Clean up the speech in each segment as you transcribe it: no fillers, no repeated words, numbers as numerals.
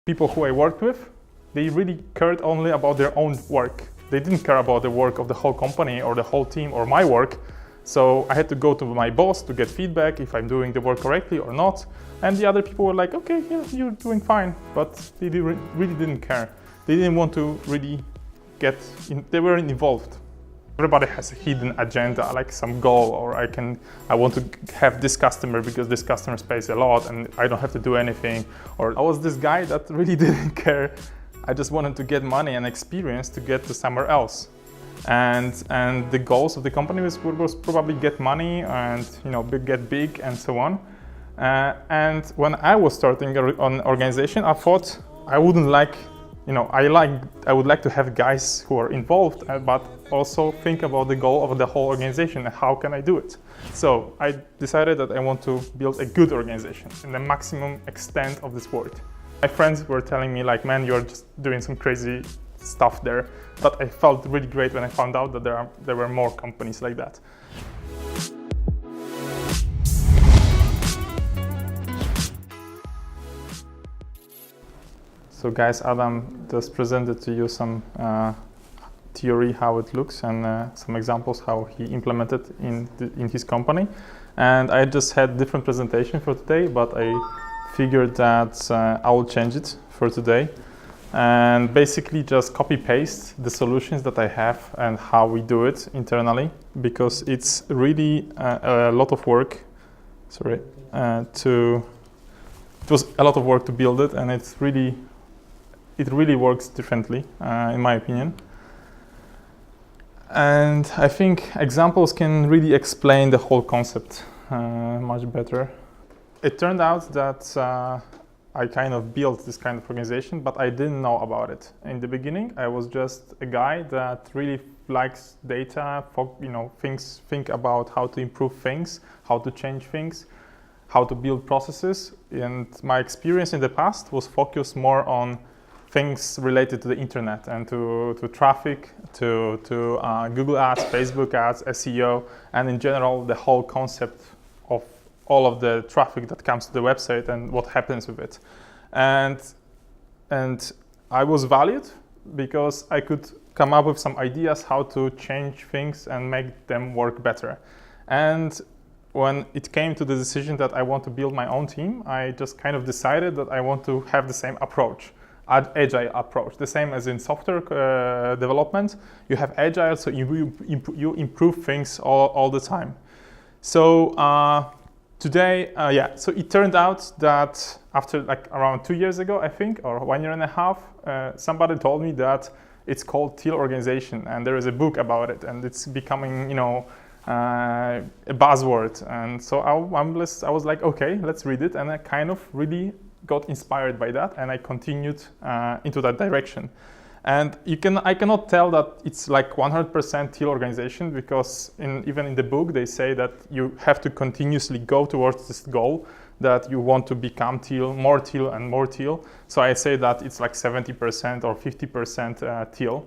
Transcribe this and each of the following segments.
people who I worked with, they really cared only about their own work. They didn't care about the work of the whole company or the whole team or my work. So I had to go to my boss to get feedback if I'm doing the work correctly or not. And the other people were like, okay, yeah, you're doing fine. But they really didn't care. They didn't want to really they weren't involved. Everybody has a hidden agenda, like some goal, or I want to have this customer because this customer pays a lot and I don't have to do anything. Or I was this guy that really didn't care. I just wanted to get money and experience to get to somewhere else. And the goals of the company was probably get money and get big and so on. And when I was starting an organization, I thought I wouldn't like, I would like to have guys who are involved, but also think about the goal of the whole organization and how can I do it. So I decided that I want to build a good organization in the maximum extent of this word. My friends were telling me like, man, you're just doing some crazy stuff there. But I felt really great when I found out that there were more companies like that. So guys, Adam just presented to you some theory how it looks and some examples how he implemented in his company. And I just had different presentation for today, but I figured that I will change it for today and basically just copy paste the solutions that I have and how we do it internally, because it's really a lot of work. It was a lot of work to build it, and it really works differently in my opinion. And I think examples can really explain the whole concept much better. It turned out that I kind of built this kind of organization, but I didn't know about it. In the beginning, I was just a guy that really likes data, think about how to improve things, how to change things, how to build processes. And my experience in the past was focused more on things related to the internet and to traffic, to Google ads, Facebook ads, SEO, and in general, the whole concept of all of the traffic that comes to the website and what happens with it. And I was valued because I could come up with some ideas how to change things and make them work better. And when it came to the decision that I want to build my own team, I just kind of decided that I want to have the same approach, agile approach, the same as in software development. You have agile, so you improve things all the time. So today, so it turned out that after like around 2 years ago, I think, or 1.5 years, somebody told me that it's called Teal organization, and there is a book about it, and it's becoming, a buzzword. And so I was like, okay, let's read it, and I kind of really got inspired by that, and I continued into that direction. And I cannot tell that it's like 100% Teal organization, because even in the book they say that you have to continuously go towards this goal, that you want to become Teal, more Teal and more Teal. So I say that it's like 70% or 50% Teal.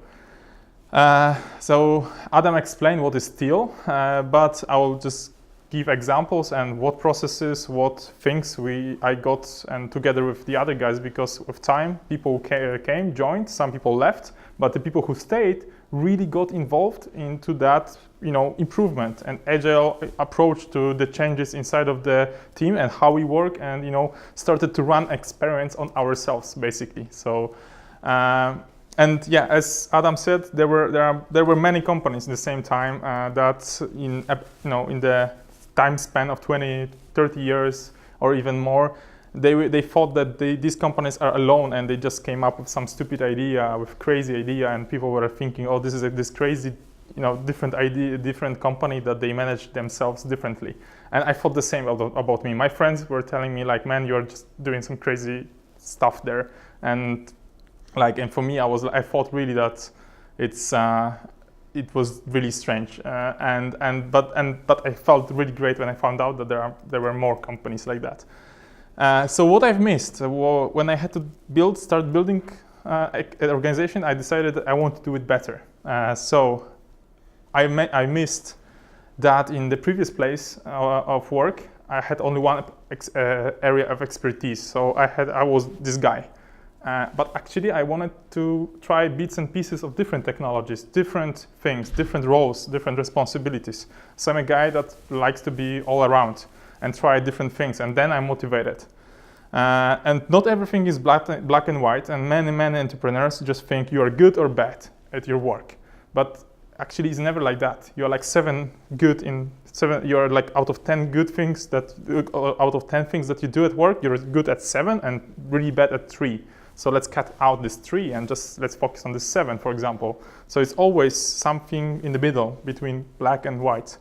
So Adam explained what is Teal, but I will just give examples and what processes, what things I got, and together with the other guys, because with time people came, joined, some people left, but the people who stayed really got involved into that, improvement and agile approach to the changes inside of the team and how we work, and started to run experiments on ourselves basically. So and yeah, as Adam said, there were many companies in the same time that in the time span of 20, 30 years or even more, they thought that these companies are alone, and they just came up with some stupid idea, with crazy idea, and people were thinking, oh, this is this crazy, different idea, different company that they manage themselves differently. And I thought the same about me. My friends were telling me like, man, you're just doing some crazy stuff there. And for me, I thought really that it was really strange, but I felt really great when I found out that there were more companies like that. So what I've missed when I had to start building an organization, I decided that I want to do it better. So I missed that in the previous place of work, I had only one area of expertise. So I was this guy. But actually I wanted to try bits and pieces of different technologies, different things, different roles, different responsibilities. So I'm a guy that likes to be all around and try different things, and then I'm motivated. And not everything is black and white, and many entrepreneurs just think you are good or bad at your work. But actually it's never like that. You're like you're like out of 10 things that you do at work, you're good at 7 and really bad at 3. So let's cut out this 3 and just let's focus on this 7, for example. So it's always something in the middle between black and white.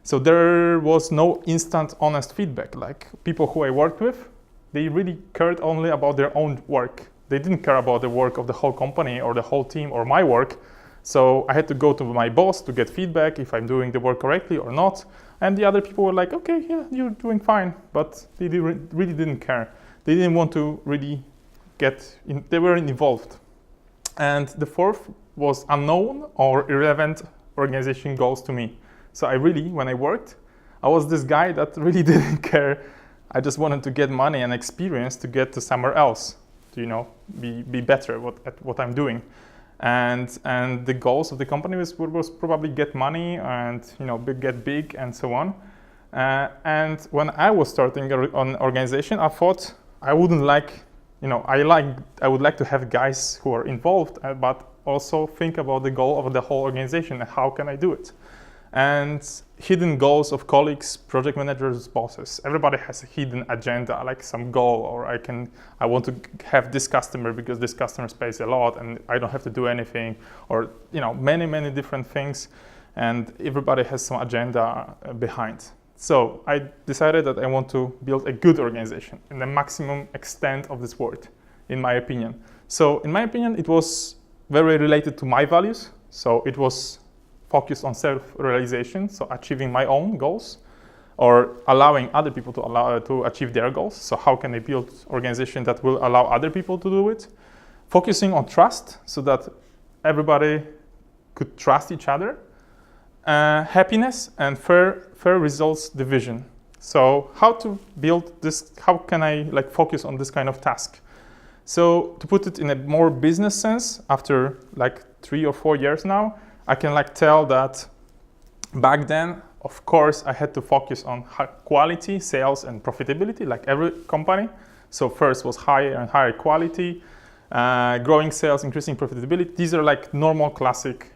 So there was no instant honest feedback. Like people who I worked with, they really cared only about their own work. They didn't care about the work of the whole company or the whole team or my work. So I had to go to my boss to get feedback if I'm doing the work correctly or not. And the other people were like, okay, yeah, you're doing fine. But they really didn't care. They didn't want to really they weren't involved. And the fourth was unknown or irrelevant organization goals to me. So when I worked, I was this guy that really didn't care. I just wanted to get money and experience to get to somewhere else, to be better at what I'm doing. And the goals of the company was probably get money and get big and so on. And when I was starting an organization, I thought I wouldn't I would like to have guys who are involved, but also think about the goal of the whole organization and how can I do it. And hidden goals of colleagues, project managers, bosses. Everybody has a hidden agenda, like some goal, or I want to have this customer because this customer pays a lot and I don't have to do anything, or many different things, and everybody has some agenda behind. So I decided that I want to build a good organization in the maximum extent of this word, in my opinion. So in my opinion, it was very related to my values. So it was focused on self-realization, so achieving my own goals, or allowing other people to achieve their goals. So how can I build an organization that will allow other people to do it? Focusing on trust, so that everybody could trust each other. Happiness and fair results division. So how to build this? How can I focus on this kind of task? So to put it in a more business sense, after 3 or 4 years now, I can tell that back then, of course, I had to focus on quality, sales, and profitability, like every company. So first was higher and higher quality, growing sales, increasing profitability. These are normal classic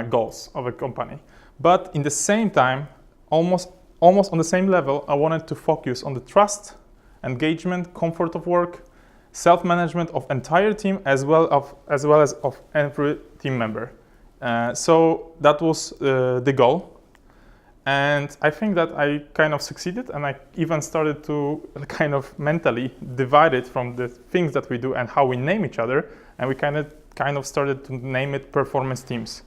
goals of a company. But in the same time, almost on the same level, I wanted to focus on the trust, engagement, comfort of work, self-management of entire team, as well as of every team member. So that was the goal. And I think that I kind of succeeded, and I even started to kind of mentally divide it from the things that we do and how we name each other, and we kind of started to name it performance teams.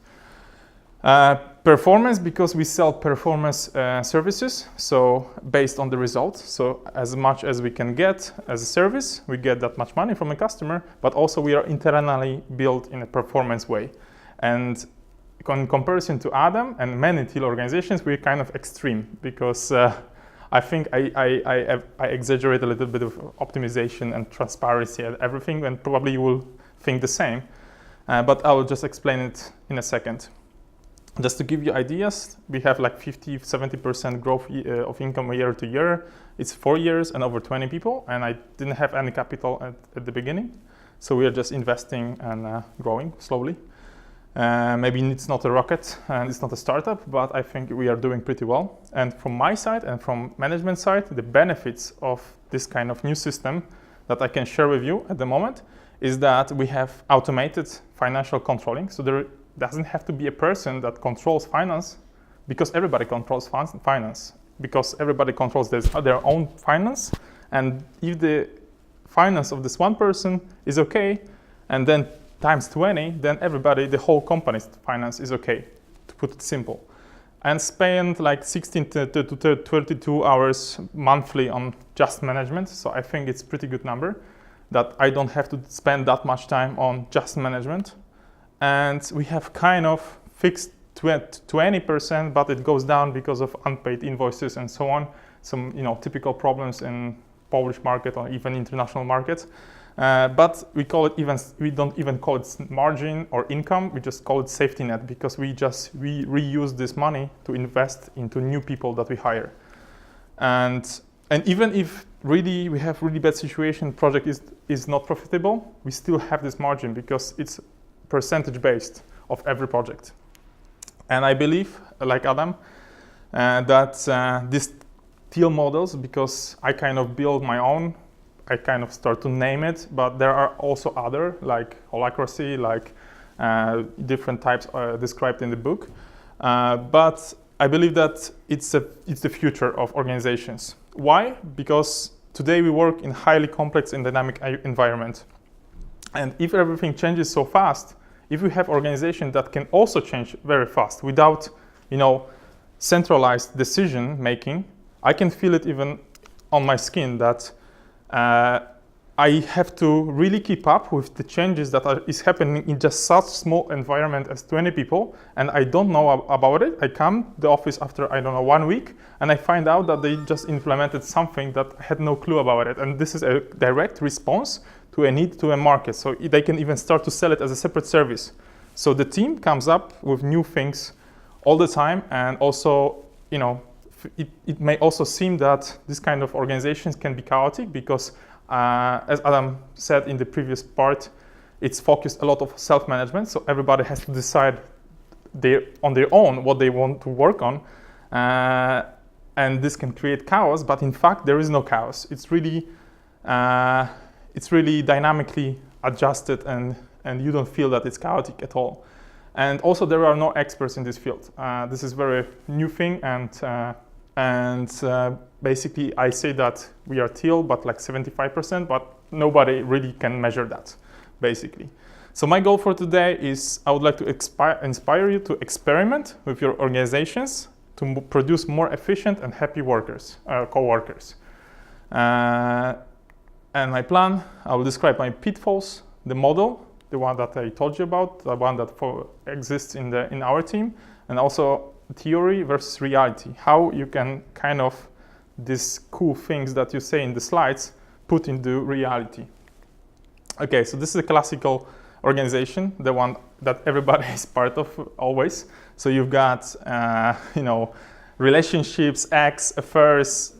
Performance, because we sell performance services, so based on the results. So as much as we can get as a service, we get that much money from a customer, but also we are internally built in a performance way. And in comparison to Adam and many Teal organizations, we're kind of extreme, because I think I exaggerate a little bit of optimization and transparency and everything, and probably you will think the same. But I will just explain it in a second. Just to give you ideas, we have 50-70% growth of income year to year. It's 4 years and over 20 people, and I didn't have any capital at the beginning. So we are just investing and growing slowly. Maybe it's not a rocket and it's not a startup, but I think we are doing pretty well. And from my side and from management side, the benefits of this kind of new system that I can share with you at the moment is that we have automated financial controlling. So there doesn't have to be a person that controls finance, because everybody controls finance, because everybody controls their own finance. And if the finance of this one person is okay, and then times 20, then the whole company's finance is okay, to put it simple. And spend 16 to 22 hours monthly on just management. So I think it's a pretty good number, that I don't have to spend that much time on just management. And we have kind of fixed 20%, but it goes down because of unpaid invoices and so on. Some typical problems in Polish market or even international markets. But we don't even call it margin or income. We just call it safety net, because we reuse this money to invest into new people that we hire. And even if really we have really bad situation, project is not profitable, we still have this margin because it's percentage based of every project. And I believe, like Adam, that these Teal models, because I kind of build my own, I kind of start to name it, but there are also other, like holacracy, like different types described in the book. But I believe that it's the future of organizations. Why? Because today we work in highly complex and dynamic environment. And if everything changes so fast, if we have organizations that can also change very fast without, centralized decision making, I can feel it even on my skin that I have to really keep up with the changes that is happening in just such small environment as 20 people, and I don't know about it. I come to the office after, 1 week, and I find out that they just implemented something that I had no clue about it. And this is a direct response to a need to a market. So they can even start to sell it as a separate service. So the team comes up with new things all the time, and also, it may also seem that this kind of organizations can be chaotic because, as Adam said in the previous part, it's focused a lot of self-management. So everybody has to decide on their own what they want to work on. And this can create chaos, but in fact, there is no chaos. It's really dynamically adjusted, and you don't feel that it's chaotic at all. And also, there are no experts in this field. This is a very new thing, and basically, I say that we are Teal, but like 75%, but nobody really can measure that, basically. So my goal for today is I would like to inspire you to experiment with your organizations to produce more efficient and happy co-workers. And my plan, I will describe my pitfalls, the model, the one that I told you about, the one that exists in our team, and also theory versus reality, how you can kind of these cool things that you say in the slides put into reality. Okay, so this is a classical organization, the one that everybody is part of always. So you've got, relationships, acts, affairs,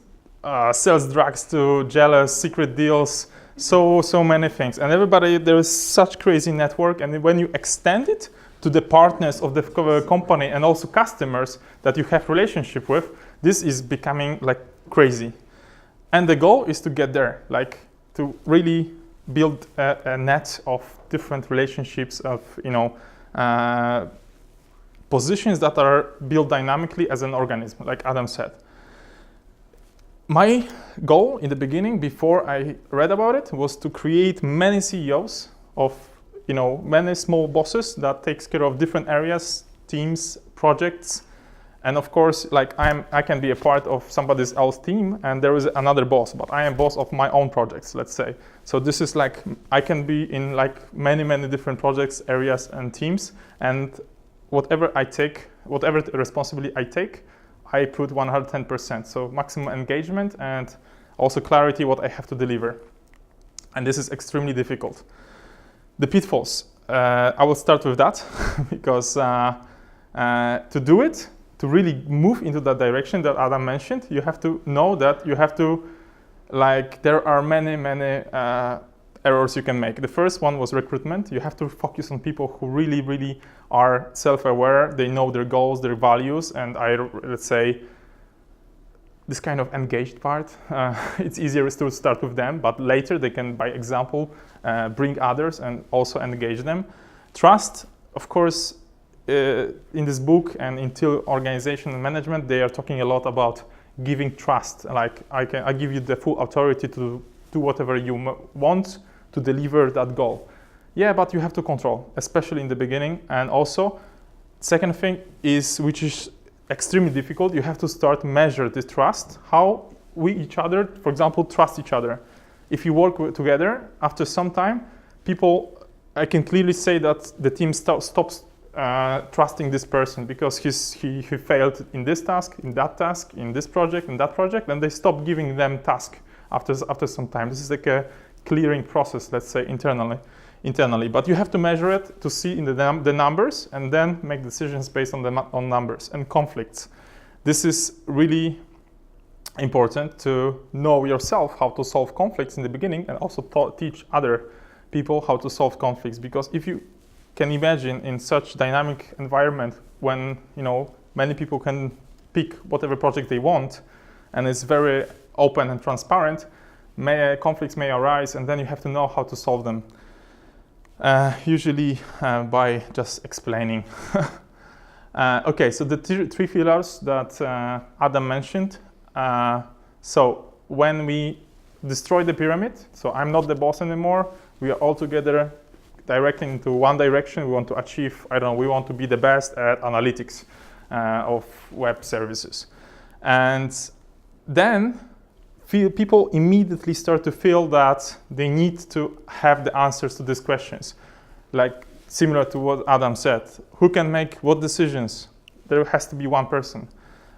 sells drugs to jealous, secret deals, so many things. And there is such crazy network. And when you extend it to the partners of the company and also customers that you have relationship with, this is becoming like crazy. And the goal is to get there, like to really build a net of different relationships of, positions that are built dynamically as an organism, like Adam said. My goal in the beginning, before I read about it, was to create many CEOs of, many small bosses that takes care of different areas, teams, projects. And of course, like I can be a part of somebody else's team, and there is another boss, but I am boss of my own projects, let's say. So this is like, I can be in like many different projects, areas, and teams, and whatever responsibility I take, I put 110%. So maximum engagement and also clarity what I have to deliver. And this is extremely difficult. The pitfalls, I will start with that because to do it, to really move into that direction that Adam mentioned, you have to know that you have to, there are many errors you can make. The first one was recruitment. You have to focus on people who really are self-aware. They know their goals, their values, and let's say this kind of engaged part, it's easier to start with them, but later they can, by example, bring others and also engage them. Trust, of course, in this book and in Teal organization and management, they are talking a lot about giving trust. Like I give you the full authority to do whatever you want to deliver that goal. Yeah, but you have to control, especially in the beginning. And also, second thing is, which is extremely difficult, you have to start measure the trust, how we each other, for example, trust each other. If you work together, after some time, I can clearly say that the team stops trusting this person because he failed in this task, in that task, in this project, in that project, and they stop giving them task after some time. This is like a clearing process, let's say internally. But you have to measure it to see in the numbers and then make decisions based on numbers and conflicts. This is really important to know yourself how to solve conflicts in the beginning, and also teach other people how to solve conflicts. Because if you can imagine in such dynamic environment when many people can pick whatever project they want and it's very open and transparent, conflicts may arise, and then you have to know how to solve them. Usually by just explaining. Okay, so the three pillars that Adam mentioned. So when we destroy the pyramid, so I'm not the boss anymore, we are all together directing into one direction. We want to achieve, we want to be the best at analytics of web services. And then people immediately start to feel that they need to have the answers to these questions. Like similar to what Adam said, who can make what decisions? There has to be one person.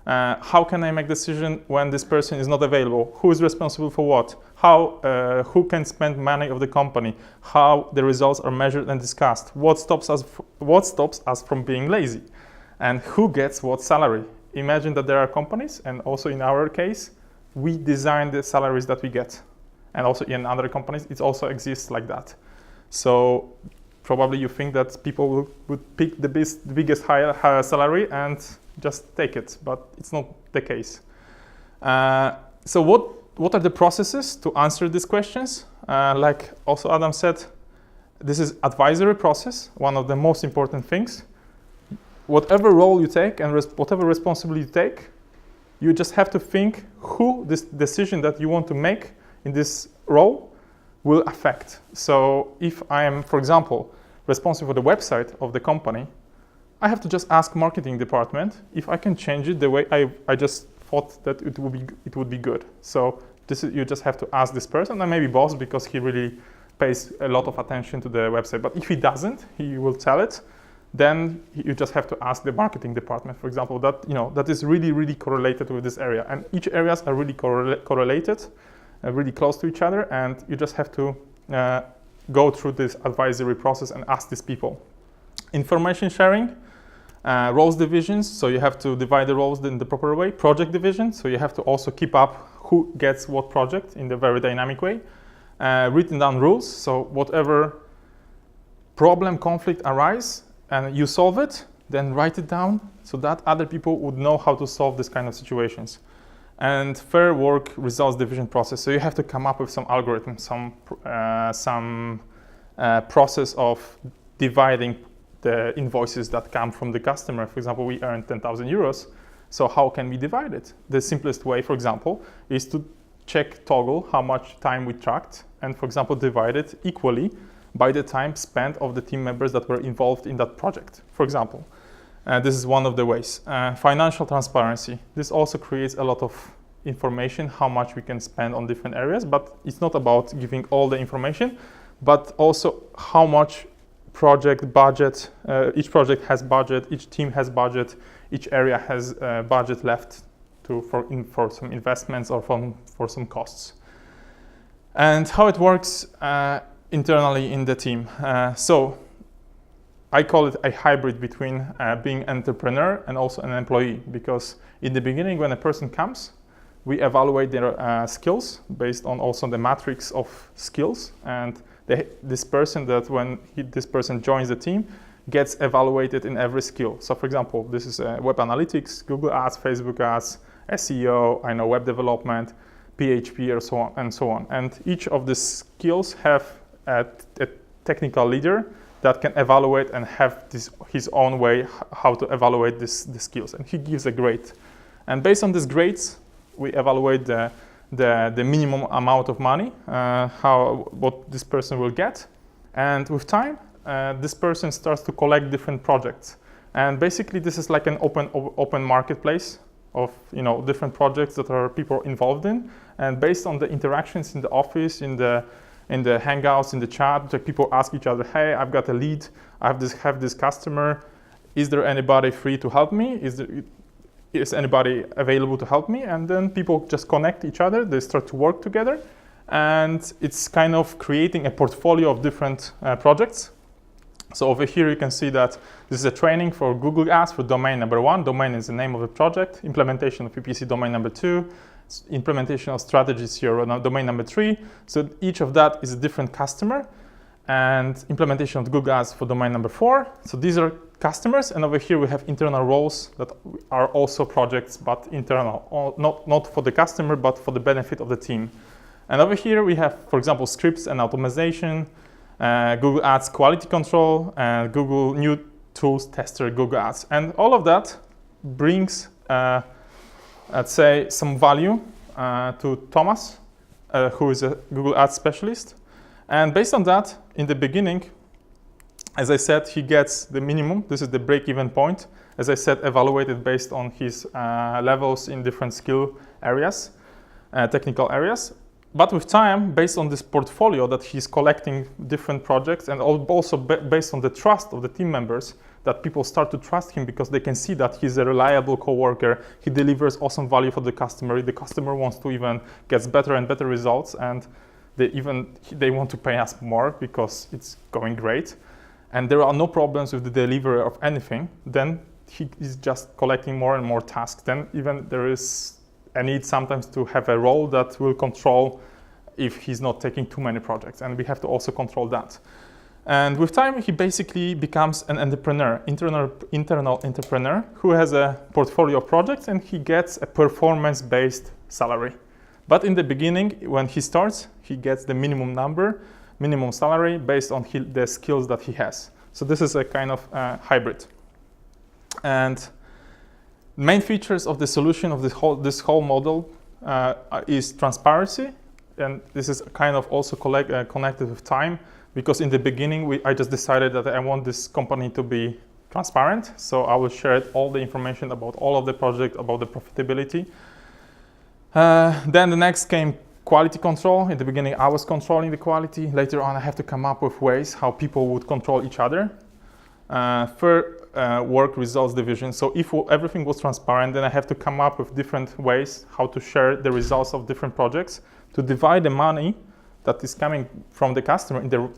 How can I make decision when this person is not available? Who is responsible for what? Who can spend money of the company? How the results are measured and discussed? What stops us from being lazy? And who gets what salary? Imagine that there are companies, and also in our case, we design the salaries that we get. And also in other companies, it also exists like that. So probably you think that people would pick the biggest higher salary and just take it, but it's not the case. So what are the processes to answer these questions? Like also Adam said, this is advisory process, one of the most important things. Whatever role you take and whatever responsibility you take, you just have to think who this decision that you want to make in this role will affect. So if I am, for example, responsible for the website of the company, I have to just ask marketing department if I can change it the way I just thought that it would be good. So you just have to ask this person, and maybe boss, because he really pays a lot of attention to the website. But if he doesn't, he will tell it. Then you just have to ask the marketing department, for example, that is really, really correlated with this area. And each areas are really correlated, really close to each other. And you just have to go through this advisory process and ask these people. Information sharing, roles divisions. So you have to divide the roles in the proper way. Project division. So you have to also keep up who gets what project in the very dynamic way. Written down rules. So whatever problem, conflict arise, and you solve it, then write it down so that other people would know how to solve this kind of situations. And fair work results division process. So you have to come up with some algorithm, some process of dividing the invoices that come from the customer. For example, we earn 10,000 euros. So how can we divide it? The simplest way, for example, is to check toggle how much time we tracked, and for example, divide it equally by the time spent of the team members that were involved in that project, for example. This is one of the ways. Financial transparency. This also creates a lot of information, how much we can spend on different areas, but it's not about giving all the information, but also how much project budget, each project has budget, each team has budget, each area has budget left for some investments or for some costs. And how it works internally in the team. So I call it a hybrid between being an entrepreneur and also an employee, because in the beginning when a person comes, we evaluate their skills based on also the matrix of skills, and this person this person joins the team gets evaluated in every skill. So for example, this is web analytics, Google Ads, Facebook Ads, SEO, web development, PHP, or so on and so on. And each of these skills have a technical leader that can evaluate and have his own way how to evaluate the skills, and he gives a grade. And based on these grades, we evaluate the minimum amount of money, what this person will get. And with time, this person starts to collect different projects. And basically, this is like an open marketplace of different projects that are people involved in. And based on the interactions in the office, in the hangouts, in the chat, like people ask each other, hey, I've got a lead, I have this customer, is there anybody free to help me? Is anybody available to help me? And then people just connect each other, they start to work together, and it's kind of creating a portfolio of different projects. So over here you can see that this is a training for Google Ads for domain number 1. Domain is the name of the project. Implementation of PPC domain number 2. Implementation of strategies here on domain number 3. So each of that is a different customer. And implementation of Google Ads for domain number 4. So these are customers, and over here we have internal roles that are also projects, but internal, not for the customer, but for the benefit of the team. And over here we have, for example, scripts and automation, Google Ads quality control, and Google new tools tester Google Ads. And all of that brings, let's say, some value to Thomas, who is a Google Ads specialist. And based on that, in the beginning, as I said, he gets the minimum. This is the break-even point. As I said, evaluated based on his levels in different skill areas, technical areas. But with time, based on this portfolio that he's collecting different projects, and also based on the trust of the team members, that people start to trust him because they can see that he's a reliable coworker, he delivers awesome value for the customer wants to even get better and better results, and they want to pay us more because it's going great. And there are no problems with the delivery of anything, then he is just collecting more and more tasks. Then even there is a need sometimes to have a role that will control if he's not taking too many projects, and we have to also control that. And with time, he basically becomes an entrepreneur, internal entrepreneur who has a portfolio of projects, and he gets a performance-based salary. But in the beginning, when he starts, he gets the minimum salary based on the skills that he has. So this is a kind of hybrid. And main features of the solution of this whole model is transparency, and this is kind of also connected with time, because in the beginning I just decided that I want this company to be transparent, so I will share all the information about all of the project, about the profitability. Then the next came quality control. In the beginning I was controlling the quality. Later on I have to come up with ways how people would control each other. Work results division. So if everything was transparent, then I have to come up with different ways how to share the results of different projects, to divide the money that is coming from the customer in the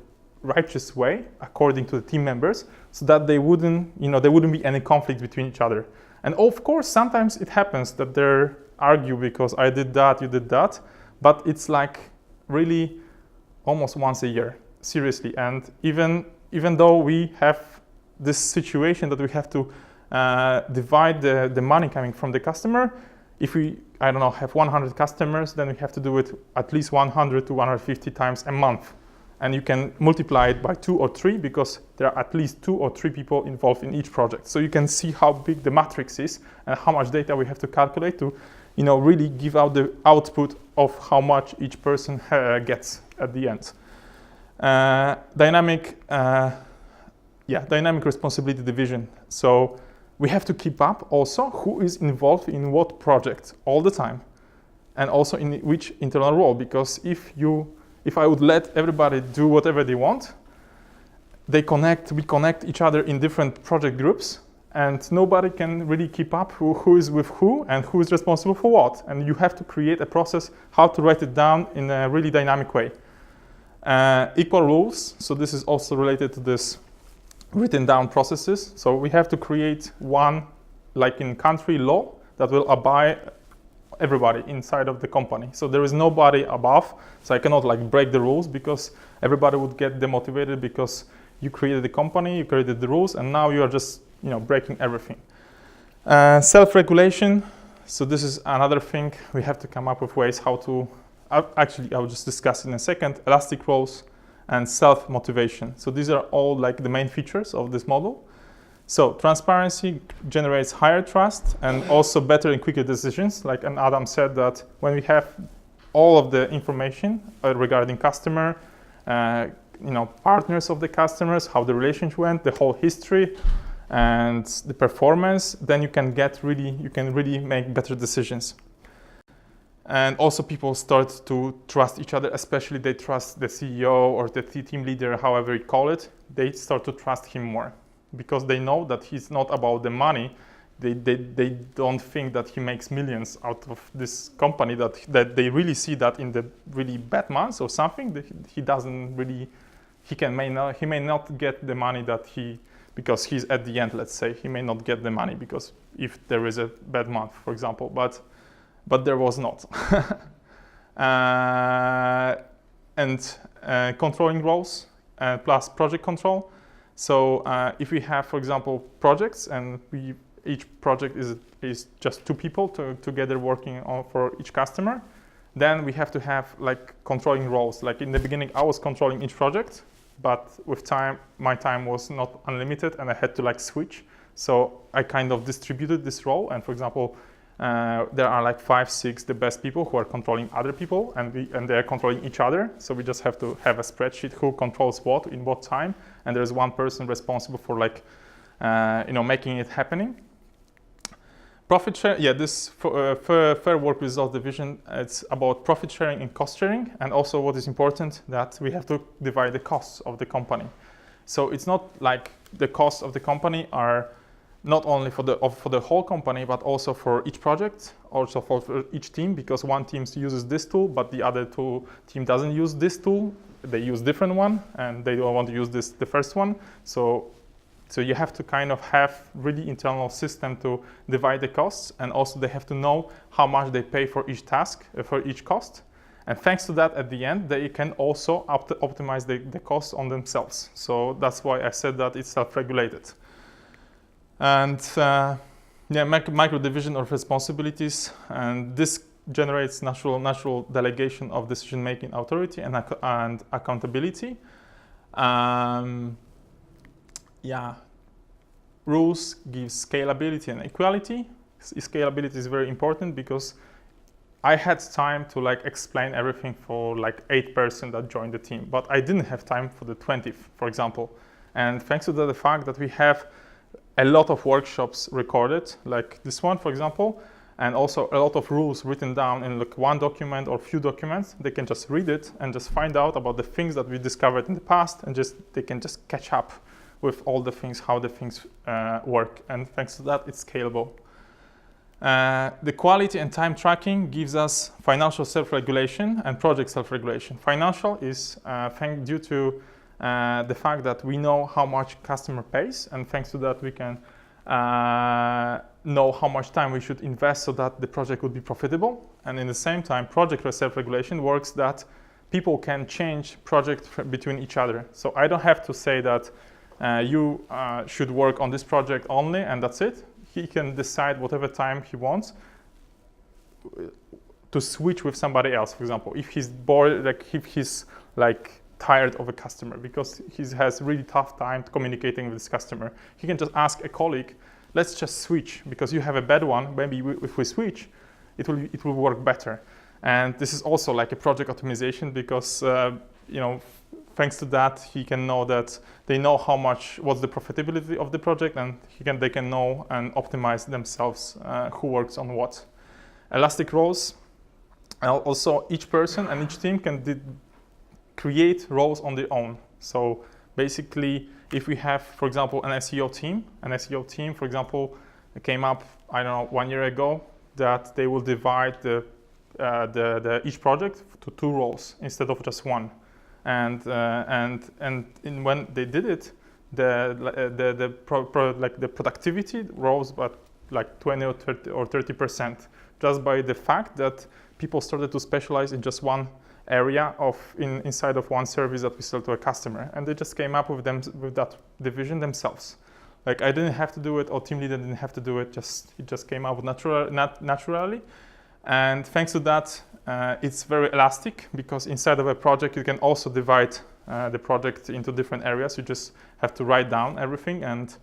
righteous way according to the team members, so that there wouldn't be any conflict between each other. And of course sometimes it happens that they argue because I did that, you did that, but it's like really almost once a year, seriously. And even though we have this situation that we have to divide the money coming from the customer, if we, have 100 customers, then we have to do it at least 100 to 150 times a month. And you can multiply it by 2 or 3 because there are at least 2 or 3 people involved in each project. So you can see how big the matrix is and how much data we have to calculate to really give out the output of how much each person gets at the end. Dynamic responsibility division. So we have to keep up also who is involved in what project all the time, and also in which internal role, because if I would let everybody do whatever they want, we connect each other in different project groups, and nobody can really keep up who is with who and who is responsible for what. And you have to create a process how to write it down in a really dynamic way. Equal rules. So this is also related to this written down processes. So we have to create one, like in country law, that will abide everybody inside of the company. So there is nobody above. So I cannot break the rules, because everybody would get demotivated because you created the company, you created the rules, and now you are just breaking everything. Self-regulation. So this is another thing. We have to come up with ways how to, actually I will just discuss in a second, elastic roles and self-motivation. So these are all the main features of this model. So transparency generates higher trust and also better and quicker decisions. And Adam said that when we have all of the information regarding customer, partners of the customers, how the relationship went, the whole history, and the performance, then you can really make better decisions. And also people start to trust each other, especially they trust the CEO or the team leader, however you call it. They start to trust him more because they know that he's not about the money. they don't think that he makes millions out of this company, that they really see that in the really bad months or something, that he doesn't really, he may not get the money that because he's at the end, let's say, he may not get the money because if there is a bad month, for example, but there was not. And controlling roles plus project control. So if we have, for example, projects, and each project is just 2 people together working for each customer, then we have to have like controlling roles. Like in the beginning, I was controlling each project, but with time, my time was not unlimited, and I had to like switch. So I kind of distributed this role, and for example, there are like 5, 6 the best people who are controlling other people, and they are controlling each other. So we just have to have a spreadsheet who controls what in what time, and there's one person responsible for like making it happening. Profit share, yeah, this fair work result division, it's about profit sharing and cost sharing, and also what is important, that we have to divide the costs of the company. So it's not like the costs of the company are not only for the whole company, but also for each project, also for each team, because one team uses this tool, but the other team doesn't use this tool. They use different one, and they don't want to use the first one. So you have to kind of have really internal system to divide the costs, and also they have to know how much they pay for each task, for each cost. And thanks to that, at the end, they can also optimize the costs on themselves. So that's why I said that it's self-regulated. And micro division of responsibilities, and this generates natural delegation of decision-making authority and accountability. Rules give scalability and equality. Scalability is very important because I had time to like explain everything for like 8 person that joined the team, but I didn't have time for the 20th, for example. And thanks to the fact that we have a lot of workshops recorded, like this one, for example, and also a lot of rules written down in like one document or few documents, they can just read it and just find out about the things that we discovered in the past, and they can just catch up with all the things, how the things work. And thanks to that, it's scalable. The quality and time tracking gives us financial self-regulation and project self-regulation. Financial is due to the fact that we know how much customer pays, and thanks to that we can know how much time we should invest so that the project would be profitable. And in the same time, project self-regulation works that people can change projects between each other. So I don't have to say that you should work on this project only and that's it. He can decide whatever time he wants to switch with somebody else, for example. If he's bored, like if he's like tired of a customer because he has really tough time communicating with this customer, he can just ask a colleague, let's just switch because you have a bad one. Maybe if we switch, it will work better. And this is also like a project optimization because thanks to that he can know that they know what's the profitability of the project, and they can know and optimize themselves who works on what. Elastic roles. Also, each person and each team can create roles on their own. So basically, if we have, for example, an SEO team, for example, came up, I don't know, 1 year ago, that they will divide each project to 2 roles instead of just 1. And when they did it, the productivity rose by like 20 or 30%, just by the fact that people started to specialize in just one area inside of one service that we sell to a customer, and they just came up with that division themselves. Like I didn't have to do it, or team leader didn't have to do it. It just came out naturally, and thanks to that, it's very elastic because inside of a project you can also divide the project into different areas. You just have to write down everything and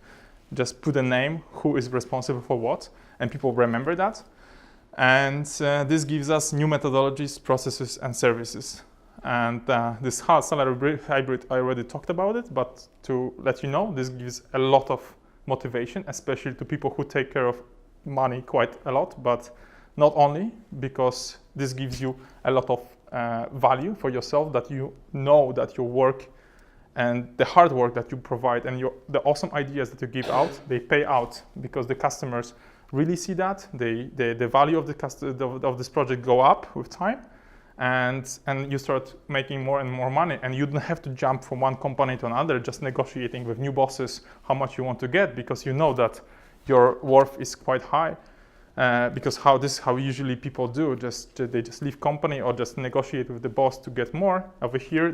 just put a name who is responsible for what, and people remember that. And this gives us new methodologies, processes, and services. And this hard salary hybrid, I already talked about it, but to let you know, this gives a lot of motivation, especially to people who take care of money quite a lot, but not only, because this gives you a lot of value for yourself, that you know that your work And the hard work that you provide and the awesome ideas that you give out, they pay out because the customers really see that. The value of this project go up with time, and you start making more and more money. And you don't have to jump from one company to another, just negotiating with new bosses how much you want to get, because you know that your worth is quite high. Because how usually people do, they just leave company or just negotiate with the boss to get more. Over here,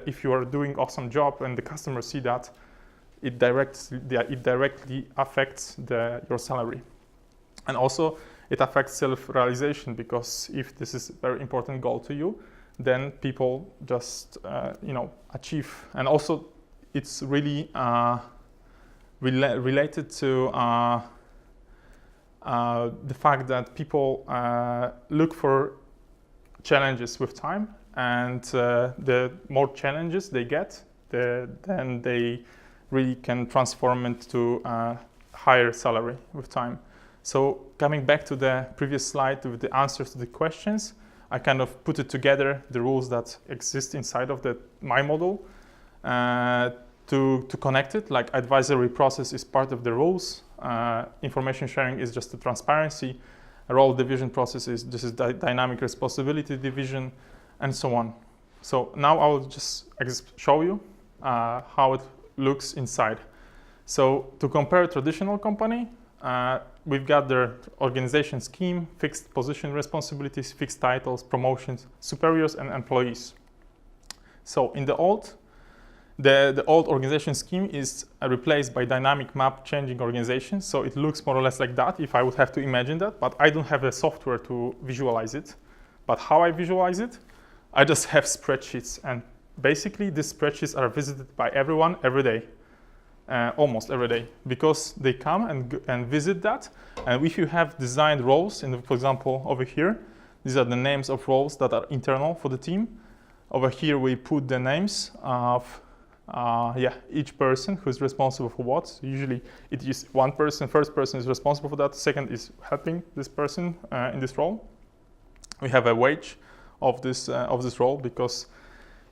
if you are doing awesome job and the customers see that, it directly affects your salary. And also it affects self-realization, because if this is a very important goal to you, then people just achieve. And also it's really related to the fact that people look for challenges with time, and the more challenges they get, then they really can transform into a higher salary with time. So coming back to the previous slide with the answers to the questions, I kind of put it together, the rules that exist inside of my model, to connect it. Like advisory process is part of the rules. Information sharing is just the transparency. A role division process is dynamic responsibility division, and so on. So now I will just show you how it looks inside. So to compare a traditional company, we've got their organization scheme, fixed position responsibilities, fixed titles, promotions, superiors, and employees. So in the old organization scheme is replaced by dynamic map changing organization. So it looks more or less like that, if I would have to imagine that, but I don't have a software to visualize it. But how I visualize it, I just have spreadsheets, and basically these spreadsheets are visited by everyone every day, almost every day, because they come and visit that. And if you have designed roles, for example, over here, these are the names of roles that are internal for the team. Over here we put the names of each person who's responsible for what. So usually it is one person, first person is responsible for that, second is helping this person in this role. We have a wage of this role, because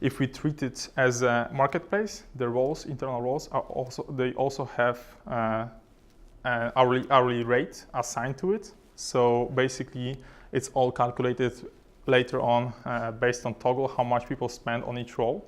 if we treat it as a marketplace, the roles, internal roles, also have an hourly rate assigned to it. So basically it's all calculated later on based on toggle, how much people spend on each role.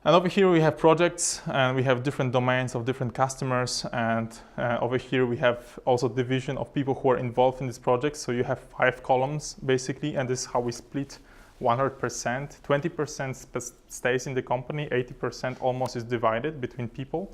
And over here we have projects, and we have different domains of different customers. And over here we have also division of people who are involved in this project. So you have 5 columns basically, and this is how we split 100%. 20% stays in the company, 80% almost is divided between people.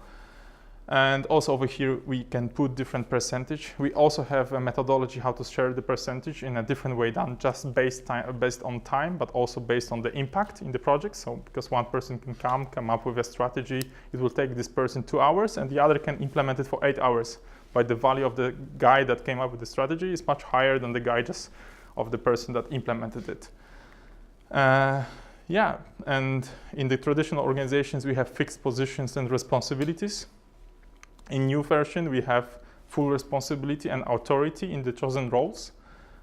And also over here we can put different percentage. We also have a methodology how to share the percentage in a different way than just based on time, but also based on the impact in the project. So because one person can come up with a strategy, it will take this person 2 hours, and the other can implement it for 8 hours. But the value of the guy that came up with the strategy is much higher than the guy just of the person that implemented it. And in the traditional organizations we have fixed positions and responsibilities. In new version, we have full responsibility and authority in the chosen roles.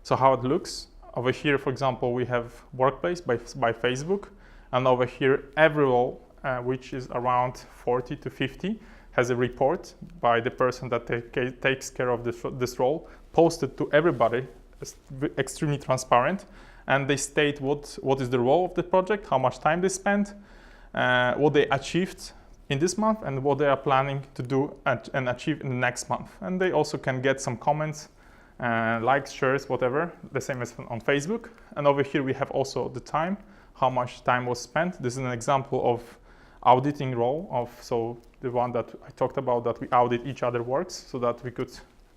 So how it looks, over here, for example, we have workplace by Facebook, and over here, every role, which is around 40 to 50, has a report by the person that takes care of this role, posted to everybody, extremely transparent, and they state what is the role of the project, how much time they spent, what they achieved in this month, and what they are planning to do and achieve in the next month. And they also can get some comments, likes, shares, whatever, the same as on Facebook. And over here we have also the time, how much time was spent. This is an example of auditing role so the one that I talked about, that we audit each other works so that we could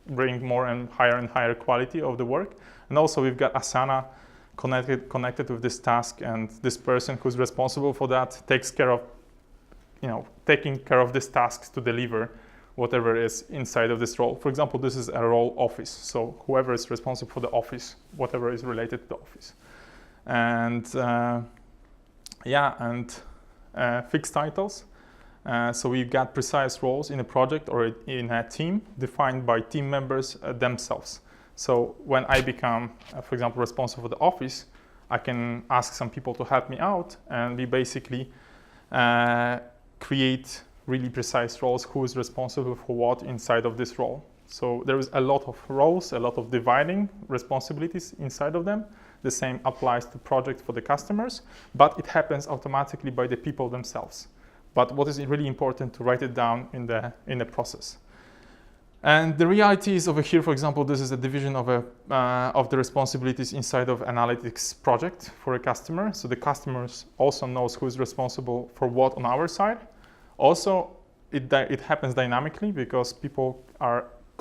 bring more and higher quality of the work. And also we've got Asana connected with this task, and this person who's responsible for that takes care of taking care of these tasks to deliver whatever is inside of this role. For example, this is a role office. So whoever is responsible for the office, whatever is related to the office. And fixed titles. So we've got precise roles in a project or in a team defined by team members themselves. So when I become, for example, responsible for the office, I can ask some people to help me out, and we basically create really precise roles, who is responsible for what inside of this role. So there is a lot of roles, a lot of dividing responsibilities inside of them. The same applies to projects for the customers, but it happens automatically by the people themselves. But what is really important to write it down in the process. And the reality is over here, for example, this is a division of the responsibilities inside of analytics project for a customer. So the customers also knows who is responsible for what on our side. Also, it happens dynamically because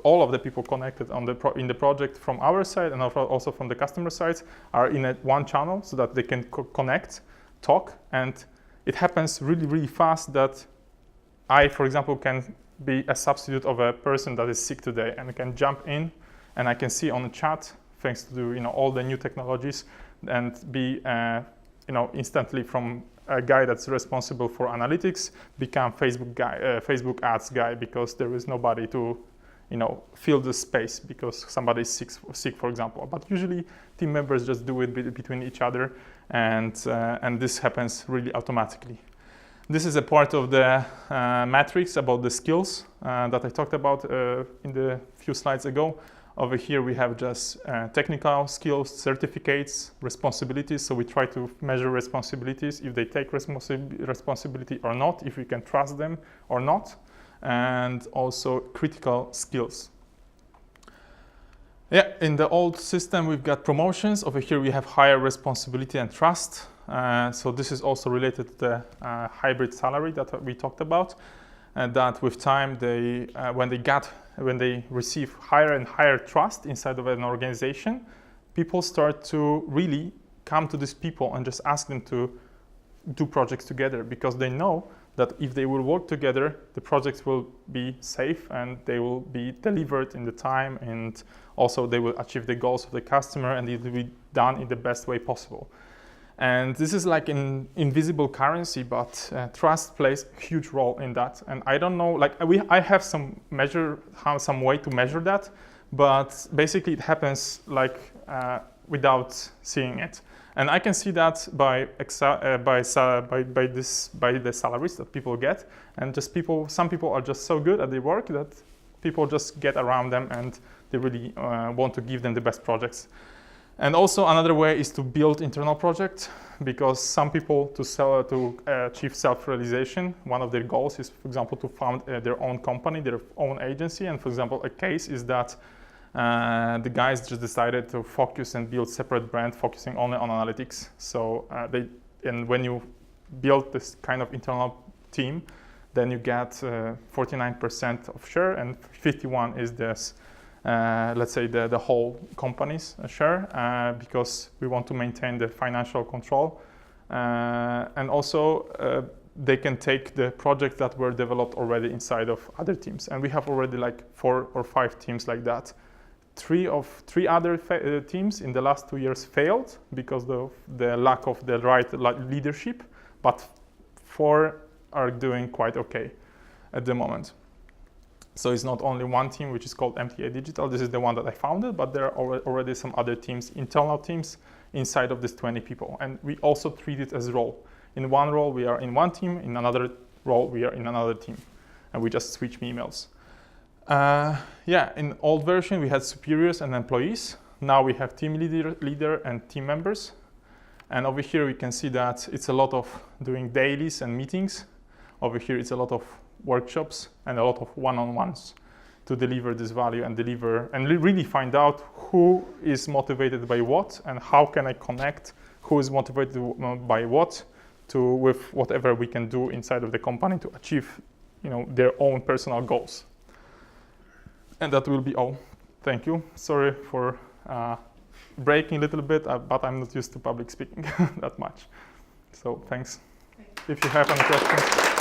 all of the people connected in the project from our side and also from the customer side are in one channel so that they can connect, talk, and it happens really, really fast that I, for example, can be a substitute of a person that is sick today and I can jump in and I can see on the chat, thanks to all the new technologies, and be instantly from a guy that's responsible for analytics become Facebook ads guy, because there is nobody to fill the space because somebody is sick, for example. But usually team members just do it between each other, and this happens really automatically. This is a part of the matrix about the skills that I talked about in the few slides ago. Over here we have just technical skills, certificates, responsibilities. So we try to measure responsibilities, if they take responsibility or not, if we can trust them or not, and also critical skills. Yeah, in the old system we've got promotions. Over here we have higher responsibility and trust. So this is also related to the hybrid salary that we talked about, and that with time when they receive higher and higher trust inside of an organization, people start to really come to these people and just ask them to do projects together, because they know that if they will work together, the projects will be safe and they will be delivered in the time, and also they will achieve the goals of the customer, and it will be done in the best way possible. And this is like an invisible currency, but trust plays a huge role in that. And I don't know, I have some way to measure that, but basically it happens without seeing it. And I can see that by the salaries that people get, and some people are just so good at their work that people just get around them and they really want to give them the best projects. And also another way is to build internal projects, because some people to achieve self-realization, one of their goals is, for example, to found their own company, their own agency. And for example, a case is that the guys just decided to focus and build separate brand focusing only on analytics. So when you build this kind of internal team, then you get 49% of share, and 51 is this, let's say the whole company's share, because we want to maintain the financial control. And also they can take the projects that were developed already inside of other teams. And we have already 4 or 5 teams like that. Three other teams in the last 2 years failed because of the lack of the right leadership, but 4 are doing quite okay at the moment. So it's not only one team, which is called MTA Digital. This is the one that I founded, but there are already some other teams, internal teams, inside of this 20 people. And we also treat it as role. In one role, we are in one team. In another role, we are in another team. And we just switch emails. In old version, we had superiors and employees. Now we have team leader and team members. And over here, we can see that it's a lot of doing dailies and meetings. Over here, it's a lot of workshops and a lot of one-on-ones to deliver this value and really find out who is motivated by what, and how can I connect who is motivated by what with whatever we can do inside of the company to achieve their own personal goals. And that will be all. Thank you. Sorry for breaking a little bit, but I'm not used to public speaking that much. So thanks. If you have any questions.